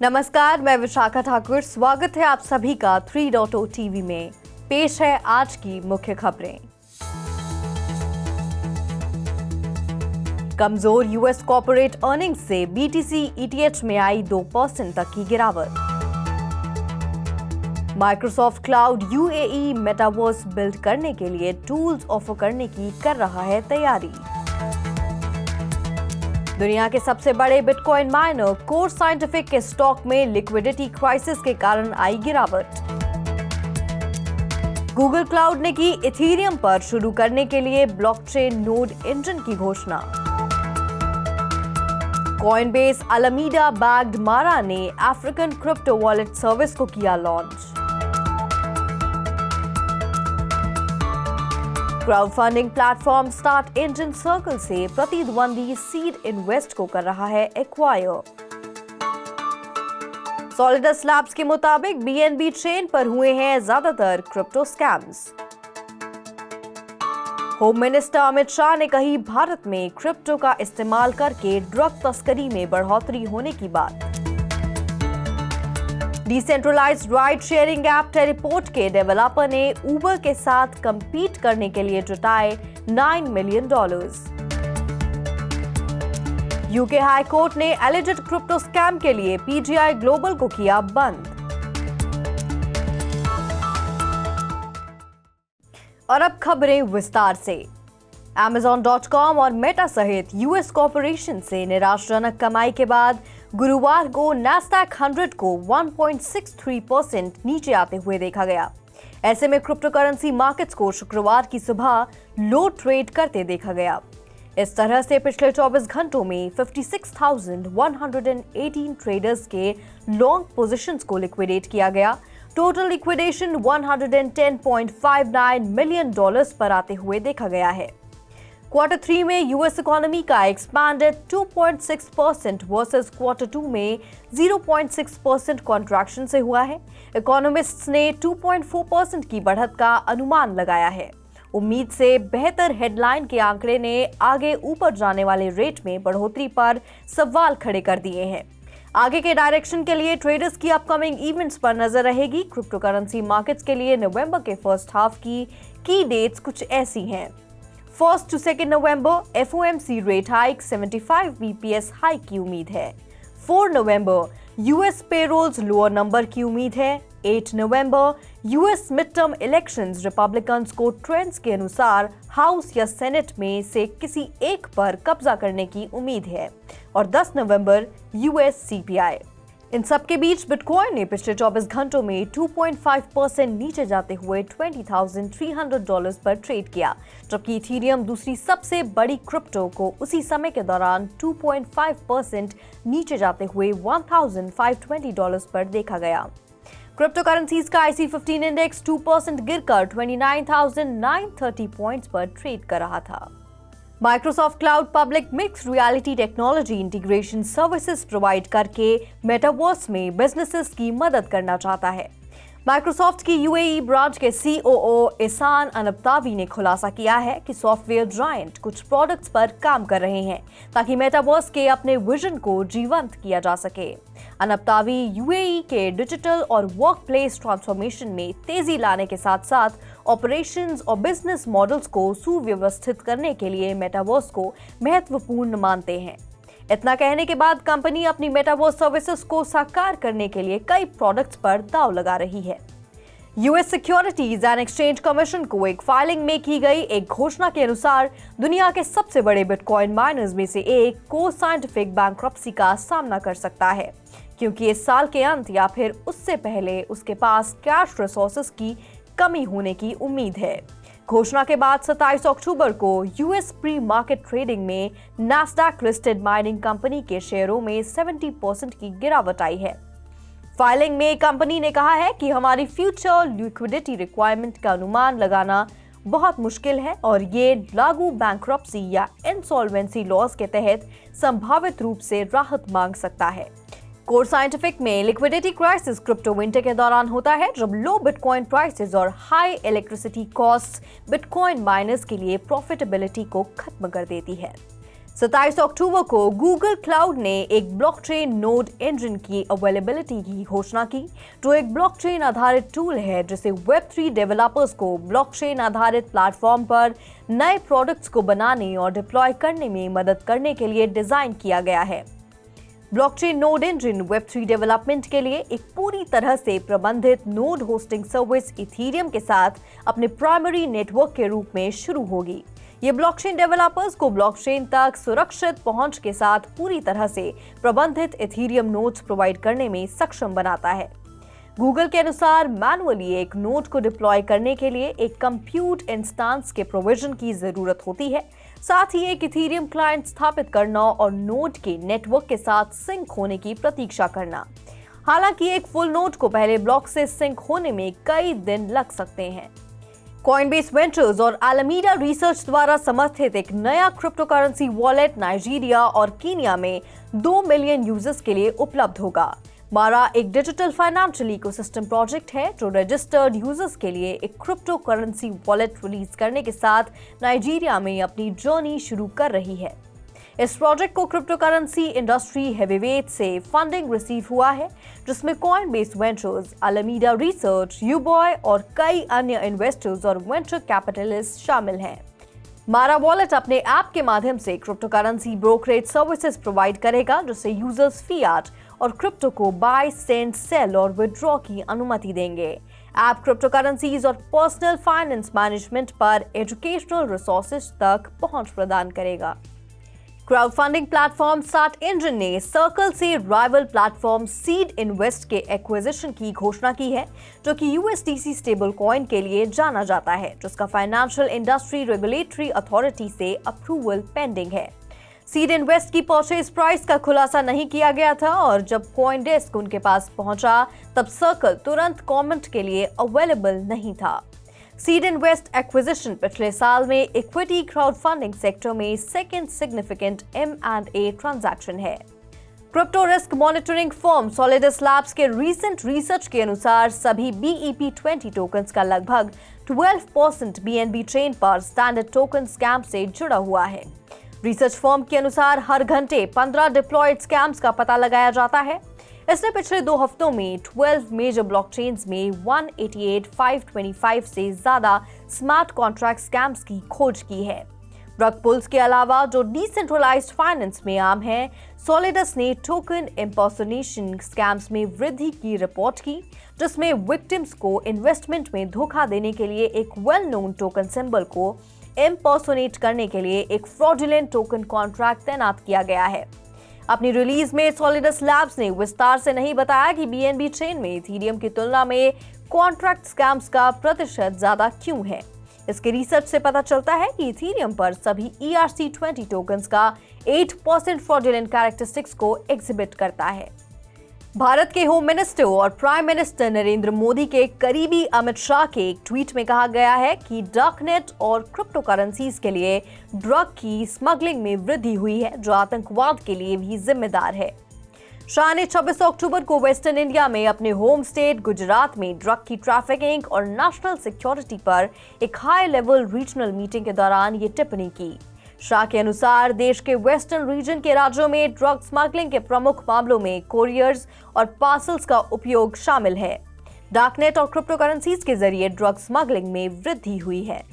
नमस्कार, मैं विशाखा ठाकुर। स्वागत है आप सभी का 3.0 टीवी में। पेश है आज की मुख्य खबरें। कमजोर यूएस कॉर्पोरेट अर्निंग्स से बीटीसी ईटीएच में आई 2% तक की गिरावट। Microsoft cloud UAE metaverse build करने के लिए टूल्स ऑफर करने की कर रहा है तैयारी। दुनिया के सबसे बड़े बिटकॉइन माइनर कोर साइंटिफिक के स्टॉक में लिक्विडिटी क्राइसिस के कारण आई गिरावट। गूगल क्लाउड ने की इथेरियम पर शुरू करने के लिए ब्लॉकचेन नोड इंजन की घोषणा। कॉइनबेस अलामीडा बैग्ड मारा ने अफ्रीकन क्रिप्टो वॉलेट सर्विस को किया launch. Crowdfunding platform start engine circle से प्रतिद्वंदी सीड इन्वेस्ट को कर रहा है एक्वायर। सॉलिडस लैब्स के मुताबिक बीएनबी चेन पर हुए हैं ज्यादातर crypto scams. Home minister Amit Shah ने कही भारत में क्रिप्टो का इस्तेमाल करके ड्रग तस्करी में बढ़ोतरी होने की बात। Decentralized ride sharing app Teleport के डेवलपर ने उबर के साथ कंपीट करने के लिए जुटाए $9 मिलियन। यूके हाई कोर्ट ने एलिजेड क्रिप्टो स्कैम के लिए पीजीआई ग्लोबल को किया बंद। और अब खबरें विस्तार से। Amazon.com और मेटा सहित यूएस कॉर्पोरेशन से निराशाजनक कमाई के बाद गुरुवार को नैस्डैक 100 को 1.63% नीचे आते हुए देखा गया। ऐसे में क्रिप्टो करेंसी मार्केट्स को शुक्रवार की सुबह लो ट्रेड करते देखा गया। इस तरह से पिछले 24 घंटों में 56,118 ट्रेडर्स के लॉन्ग पोजीशंस को लिक्विडेट किया गया। टोटल लिक्विडेशन $110.59 मिलियन पर आते हुए देखा गया है। क्वार्टर 3 में यूएस इकोनॉमी का एक्सपैंडेड 2.6% वर्सेस क्वार्टर 2 में 0.6% कॉन्ट्रैक्शन से हुआ है। इकोनॉमिस्ट्स ने 2.4% की बढ़त का अनुमान लगाया है। उम्मीद से बेहतर हेडलाइन के आंकड़े ने आगे ऊपर जाने वाले रेट में बढ़ोतरी पर सवाल खड़े कर दिए हैं। आगे के डायरेक्शन के लिए ट्रेडर्स की अपकमिंग इवेंट्स पर नजर रहेगी। क्रिप्टो करेंसी मार्केट्स के लिए नवंबर के फर्स्ट हाफ की डेट्स कुछ ऐसी हैं। 1 to 2 नवंबर FOMC rate hike 75 BPS hike की उम्मीद है। 4 नवंबर यूएस पेरोल्स लोअर नंबर की उम्मीद है। 8 नवंबर US mid term elections Republicans को ट्रेंड्स के अनुसार हाउस या सेनेट में से किसी एक पर कब्जा करने की उम्मीद है। और 10 नवंबर यूएस CPI। इन सब के बीच बिटकॉइन ने पिछले 24 घंटों में 2.5% नीचे जाते हुए $20,300 पर ट्रेड किया, जबकि इथेरियम दूसरी सबसे बड़ी क्रिप्टो को उसी समय के दौरान 2.5% नीचे जाते हुए $1,520 पर देखा गया। क्रिप्टो करेंसीज का IC15 इंडेक्स 2% गिरकर 29,930 पॉइंट्स पर ट्रेड कर रहा था। Microsoft cloud public mix reality technology integration services provide करके मेटावर्स में बिजनेसेस की मदद करना चाहता है। माइक्रोसॉफ्ट की यूएई ब्रांच के COO इसान अनबतावी ने खुलासा किया है कि सॉफ्टवेयर जायंट कुछ प्रोडक्ट्स पर काम कर रहे हैं ताकि मेटावर्स के अपने विजन को जीवंत किया जा सके। अनबतावी यूएई के डिजिटल और वर्कप्लेस ट्रांसफॉर्मेशन में तेजी लाने के साथ साथ ऑपरेशंस और बिजनेस मॉडल्स को सुव्यवस्थित करने के लिए मेटावर्स को महत्वपूर्ण मानते हैं। इतना कहने के बाद कंपनी अपनी मेटावर्स सर्विसेज को साकार करने के लिए कई प्रोडक्ट्स पर दांव लगा रही है। US securities and exchange commission को एक फाइलिंग में की गई एक घोषणा के अनुसार दुनिया के सबसे बड़े बिटकॉइन माइनर्स में से एक कोर साइंटिफिक बैंक्रप्सी का सामना कर सकता है, क्योंकि इस साल के अंत या फिर उससे पहले उसके पास कैश रिसोर्सेज की कमी होने की उम्मीद है। घोषणा के बाद 27 अक्टूबर को यूएस प्री मार्केट ट्रेडिंग में नैस्डैक लिस्टेड माइनिंग कंपनी के शेयरों में 70% की गिरावट आई है। फाइलिंग में कंपनी ने कहा है कि हमारी फ्यूचर लिक्विडिटी रिक्वायरमेंट का अनुमान लगाना बहुत मुश्किल है और ये लागू बैंक्रप्सी या इंसॉल्वेंसी लॉज के तहत संभावित रूप से राहत मांग सकता है। कोर साइंटिफिक में लिक्विडिटी क्राइसिस क्रिप्टो विंटर के दौरान होता है, जब लो बिटकॉइन प्राइसेस और high electricity costs bitcoin miners के लिए प्रॉफिटेबिलिटी को खत्म कर देती है। 27 अक्टूबर को गूगल क्लाउड ने एक ब्लॉकचेन नोड इंजन की अवेलेबिलिटी की घोषणा की, जो एक ब्लॉकचेन आधारित टूल है जिसे वेब3 डेवलपर्स को ब्लॉकचेन आधारित प्लेटफॉर्म पर नए प्रोडक्ट्स को बनाने और डिप्लॉय करने में मदद करने के लिए डिजाइन किया गया है। Blockchain node engine Web3 development के लिए एक पूरी तरह से प्रबंधित नोड होस्टिंग सर्विस इथीरियम के साथ अपने प्राइमरी नेटवर्क के रूप में शुरू होगी। ये ब्लॉकचेन डेवलपर्स को ब्लॉकचेन तक सुरक्षित पहुंच के साथ पूरी तरह से प्रबंधित इथीरियम नोड्स प्रोवाइड करने में सक्षम बनाता है। गूगल के अनुसार मैनुअली एक नोड को डिप्लॉय करने के लिए एक कंप्यूट इंस्टेंस के प्रोविजन की जरूरत होती है, साथ ही एक इथीरियम क्लाइंट स्थापित करना और नोड के नेटवर्क के साथ सिंक होने की प्रतीक्षा करना। हालांकि एक फुल नोड को पहले ब्लॉक से सिंक होने में कई दिन लग सकते हैं। कॉइनबेस वेंचर्स और एलामीडा रिसर्च द्वारा समर्थित एक नया क्रिप्टोकरेंसी वॉलेट नाइजीरिया और कीनिया में 2 मिलियन यूजर्स के लिए उपलब्ध होगा। मारा एक डिजिटल फाइनेंशियल इकोसिस्टम प्रोजेक्ट है जो रजिस्टर्ड यूजर्स के लिए एक क्रिप्टो करेंसी वॉलेट रिलीज करने के साथ नाइजीरिया में अपनी जर्नी शुरू कर रही है। इस प्रोजेक्ट को क्रिप्टो करेंसी इंडस्ट्री हेवीवेट से फंडिंग रिसीव हुआ है, जिसमें कॉइनबेस वेंचर्स, एलामीडा रिसर्च, यूबॉय और कई अन्य इन्वेस्टर्स और वेंचर कैपिटलिस्ट शामिल हैं। मारा वॉलेट अपने ऐप के माध्यम से crypto currency brokerage services provide करेगा, जिससे यूजर्स फियाट और क्रिप्टो को बाय, सेंड, सेल और विड्रॉ की अनुमति देंगे। ऐप क्रिप्टो करेंसीज और पर्सनल फाइनेंस मैनेजमेंट पर एजुकेशनल रिसोर्सेज तक पहुंच प्रदान करेगा। Crowd funding platform start engine ने सर्कल से राइवल प्लेटफॉर्म सीड इन्वेस्ट के एक्विजिशन की घोषणा की है, जो कि यूएसडीसी स्टेबल कॉइन के लिए जाना जाता है, जिसका फाइनेंशियल इंडस्ट्री रेगुलेटरी अथॉरिटी से अप्रूवल पेंडिंग है। सीड इन्वेस्ट की परचेज प्राइस का खुलासा नहीं किया गया था और जब कॉइनडेस्क उनके पास पहुंचा तब सर्कल तुरंत कमेंट के लिए अवेलेबल नहीं था। सीड इन्वेस्ट एक्विजिशन पिछले साल में इक्विटी क्राउड फंडिंग सेक्टर में सेकेंड सिग्निफिकेंट M&A ट्रांजैक्शन है। Crypto risk monitoring firm solids labs के रीसेंट रिसर्च के अनुसार सभी BEP20 टोकन्स का लगभग 12% BNB चेन पर स्टैंडर्ड टोकन स्कैम से जुड़ा हुआ है। रिसर्च फर्म के अनुसार हर घंटे 15 डिप्लॉयड स्कैम्स का पता लगाया जाता है। इसने पिछले 2 हफ्तों में 12 मेजर ब्लॉकचेन्स में 188,525 से ज्यादा स्मार्ट कॉन्ट्रैक्ट स्कैम्स की खोज की है। रग पुल्स के अलावा जो डिसेंट्रलाइज्ड फाइनेंस में आम है, सॉलिडस ने टोकन इम्पर्सोनेशन स्कैम्स में वृद्धि की रिपोर्ट की, जिसमें विक्टिम्स को इन्वेस्टमेंट में धोखा देने के लिए एक वेल नोन टोकन सिंबल को इम्पर्सोनेट करने के लिए एक फ्रॉडुलेंट टोकन कॉन्ट्रैक्ट तैनात किया गया है। अपनी रिलीज में सॉलिडस लैब्स ने विस्तार से नहीं बताया कि BNB चेन में इथीरियम की तुलना में कॉन्ट्रैक्ट स्कैम्स का प्रतिशत ज्यादा क्यों है। इसके रिसर्च से पता चलता है कि इथीरियम पर सभी ERC20 टोकन्स का 8% फ्रॉडुलेंट कैरेक्टरिस्टिक्स को एग्जिबिट करता है। भारत के होम मिनिस्टर और प्राइम मिनिस्टर नरेंद्र मोदी के करीबी अमित शाह के एक ट्वीट में कहा गया है कि डार्कनेट और क्रिप्टो करेंसीज के लिए ड्रग की स्मगलिंग में वृद्धि हुई है, जो आतंकवाद के लिए भी जिम्मेदार है। शाह ने 26 अक्टूबर को वेस्टर्न इंडिया में अपने होम स्टेट गुजरात में ड्रग की ट्रैफिकिंग और नेशनल सिक्योरिटी पर एक हाई लेवल रीजनल मीटिंग के दौरान ये टिप्पणी की। शाह के अनुसार देश के वेस्टर्न रीजन के राज्यों में ड्रग स्मगलिंग के प्रमुख मामलों में कोरियर्स और पार्सल्स का उपयोग शामिल है। डार्कनेट और क्रिप्टो करेंसीज के जरिए ड्रग स्मगलिंग में वृद्धि हुई है।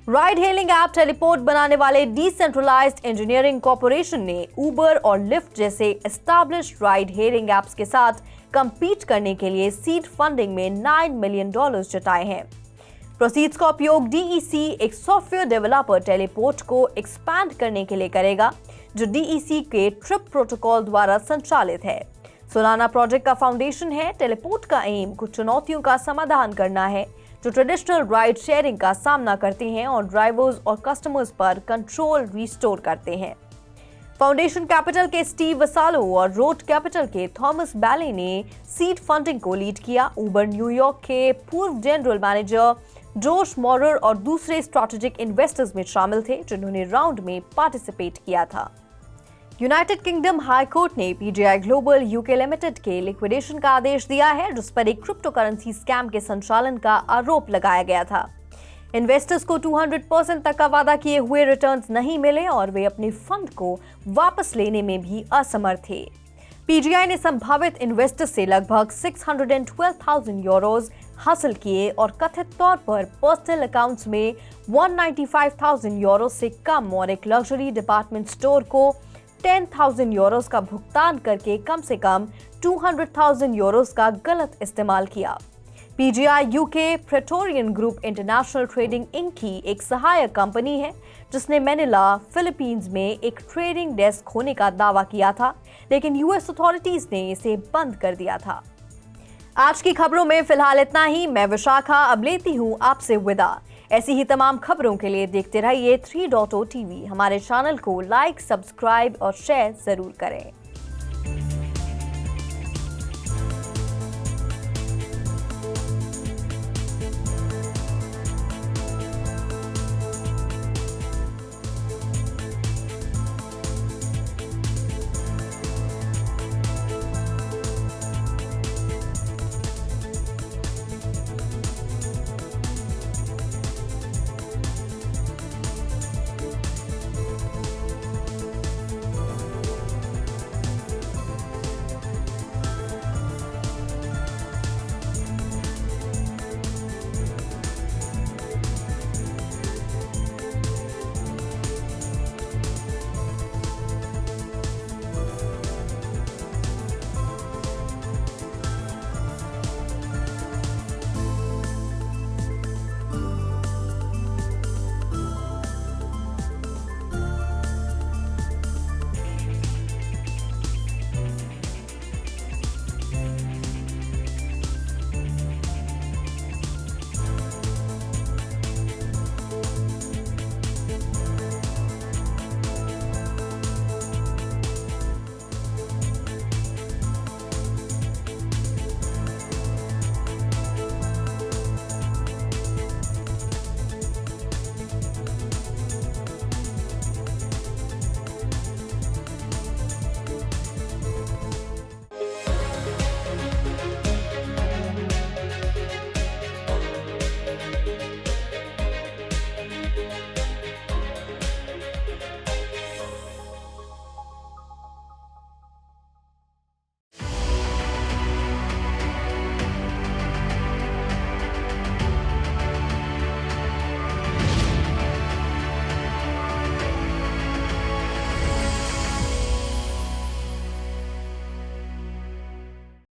राइड हेलिंग ऐप टेलीपोर्ट बनाने वाले डिसेंट्रलाइज्ड इंजीनियरिंग कॉर्पोरेशन ने उबर और लिफ्ट जैसे एस्टैब्लिश्ड राइड हेलिंग ऐप्स के साथ कंपीट करने के लिए सीड फंडिंग में $9 मिलियन जुटाए हैं। प्रोसीड्स का उपयोग DEC एक सॉफ्टवेयर डेवलपर टेलीपोर्ट को एक्सपैंड करने के लिए करेगा, जो DEC के ट्रिप प्रोटोकॉल द्वारा संचालित है। सोलाना प्रोजेक्ट का फाउंडेशन है। टेलीपोर्ट का एम कुछ चुनौतियों का समाधान करना है जो ट्रेडिशनल राइड शेयरिंग का सामना करते हैं और ड्राइवर्स और कस्टमर्स पर कंट्रोल रिस्टोर करते हैं। फाउंडेशन कैपिटल के स्टीव वसालो और रोड कैपिटल के थॉमस बैले ने सीड फंडिंग को लीड किया। उबर न्यूयॉर्क के पूर्व जनरल मैनेजर जोश मॉरर और दूसरे स्ट्रैटेजिक इन्वेस्टर्स में शामिल थे, जिन्होंने राउंड में पार्टिसिपेट किया था। यूनाइटेड किंगडम हाई कोर्ट ने PGI ग्लोबल UK लिमिटेड के लिक्विडेशन का आदेश दिया है, जिस पर एक क्रिप्टो करेंसी स्कैम के संचालन का आरोप लगाया गया था। इन्वेस्टर्स को 200% तक का वादा किए हुए रिटर्न्स नहीं मिले और वे अपने फंड को वापस लेने में भी असमर्थ थे। पीजीआई ने संभावित इन्वेस्टर्स से लगभग 612,000 यूरोज हासिल किए और कथित तौर पर पर्सनल अकाउंट्स में 195,000 यूरो से कम और एक लग्जरी डिपार्टमेंट स्टोर को 10,000 यूरोज का भुगतान करके कम से कम 200,000 यूरोज का गलत इस्तेमाल किया। PGI UK Praetorian group international trading inc की एक सहायक कंपनी है जिसने मैनिला, फिलीपींस में एक ट्रेडिंग डेस्क होने का दावा किया था, लेकिन यूएस अथॉरिटीज ने इसे बंद कर दिया था। आज की खबरों में फिलहाल इतना ही। मैं विशाखा अब लेती हूँ आपसे विदा। ऐसी ही तमाम खबरों के लिए देखते रहिए 3.0 टीवी। हमारे चैनल को लाइक, सब्सक्राइब और शेयर जरूर करें।